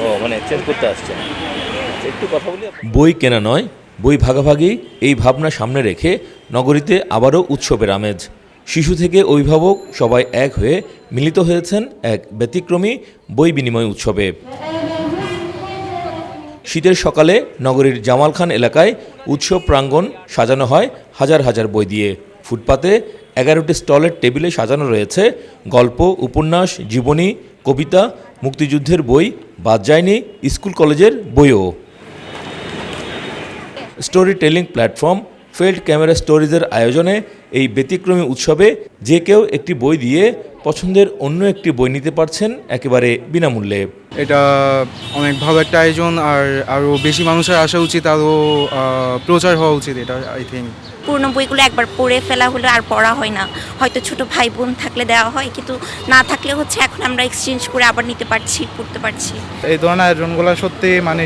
ও মানে এক্সচেঞ্জ করতে আসছেন, একটু কথা বলি। বই কেনা নয়, বই ভাগাভাগি, এই ভাবনা সামনে রেখে নগরীতে আবারও উৎসবের আমেজ। শিশু থেকে অভিভাবক সবাই এক হয়ে মিলিত হয়েছেন এক ব্যতিক্রমী বই বিনিময় উৎসবে। শীতের সকালে নগরীর জামাল খান এলাকায় উৎসব প্রাঙ্গণ সাজানো হয় হাজার হাজার বই দিয়ে। ফুটপাতে 11টি স্টলের টেবিলে সাজানো রয়েছে গল্প, উপন্যাস, জীবনী, কবিতা, মুক্তিযুদ্ধের বই, বাদ যায়নি স্কুল কলেজের বইও। Storytelling platform field camera স্টোরিজের আয়োজনে এই ব্যতিক্রমী উৎসবে যে কেউ একটি বই দিয়ে পছন্দের অন্য একটি বই নিতে পারছেন একেবারে বিনামূল্যে। এটা অনেক ভালো একটা আয়োজন, আর আরও বেশি মানুষের আসা উচিত, আরও প্রচার হওয়া উচিত এটা। আই থিঙ্ক পুরনো বইগুলো একবার পড়ে ফেলা হলে আর পড়া হয় না। হয়তো ছোট ভাই বোন থাকলে দেওয়া হয়, কিন্তু না থাকলে হচ্ছে এখন আমরা এক্সচেঞ্জ করে আবার নিতে পারছি, পড়তে পারছি। এই ধরনের আয়োজনগুলো সত্যি মানে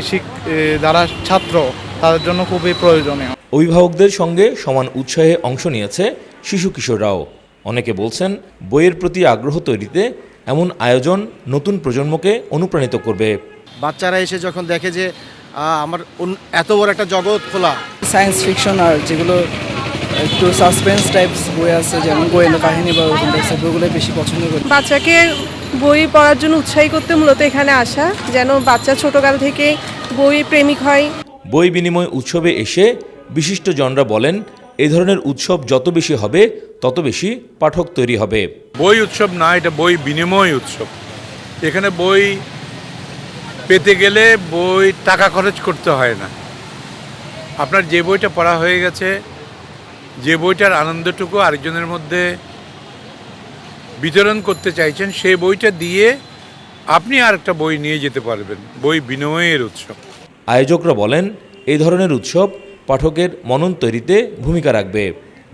যারা ছাত্র তাদের জন্য খুবই প্রয়োজনীয়। অভিভাবকদের সঙ্গে সমান উৎসাহে অংশ নিয়েছে শিশু কিশোররাও। অনেকে বলছেন বইয়ের প্রতি আগ্রহ তৈরিতে এমন আয়োজন নতুন প্রজন্মকে অনুপ্রাণিত করবে। বাচ্চারা এসে যখন দেখে যে আমার এত বড় একটা জগৎ খোলা। সায়েন্স ফিকশন আর যেগুলো একটু সাসপেন্স টাইপস বই আছে, যেমন গোয়েন্দা কাহিনী বা ওরকম টাইপসের বইগুলো বেশি পছন্দ করি। বাচ্চাকে বই পড়ার জন্য উৎসাহী করতে মূলত এখানে আসা, যেন বাচ্চা ছোটকাল থেকে বই প্রেমিক হয়। বই বিনিময় উৎসবে এসে বিশিষ্টজনরা বলেন, এই ধরনের উৎসব যত বেশি হবে তত বেশি পাঠক তৈরি হবে। বই উৎসব না, এটা বই বিনিময় উৎসব। এখানে বই পেতে গেলে বই টাকা খরচ করতে হয় না। আপনার যে বইটা পড়া হয়ে গেছে, যে বইটার আনন্দটুকু আরেকজনের মধ্যে বিতরণ করতে চাইছেন, সেই বইটা দিয়ে আপনি আরেকটা বই নিয়ে যেতে পারবেন। বই বিনিময়ের উৎসব। আয়োজকরা বলেন, এই ধরনের উৎসব পাঠকের মনন তৈরিতে ভূমিকা রাখবে।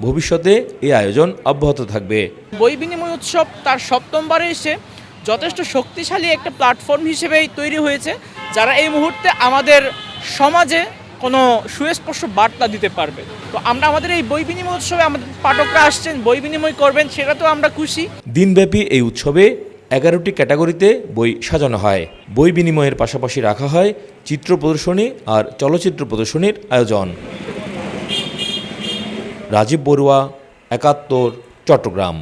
ভবিষ্যতে এই আয়োজন অব্যাহত থাকবে। বই বিনিময় উৎসব তার সপ্তমবারে এসে যথেষ্ট শক্তিশালী একটা প্ল্যাটফর্ম হিসেবেই তৈরি হয়েছে, যারা এই মুহূর্তে আমাদের সমাজে কোনো সুস্পষ্ট বার্তা দিতে পারবে। তো আমরা আমাদের এই বই বিনিময় উৎসবে আমাদের পাঠকরা আসছেন, বই বিনিময় করবেন, সেটা তো আমরা খুশি। দিনব্যাপী এই উৎসবে 11টি ক্যাটাগরিতে বই সাজানো হয়। বই বিনিময়ের পাশাপাশি রাখা হয় চিত্র প্রদর্শনী আর চলচ্চিত্র প্রদর্শনীর আয়োজন। রাজীব বড়ুয়া, ৭১, চট্টগ্রাম।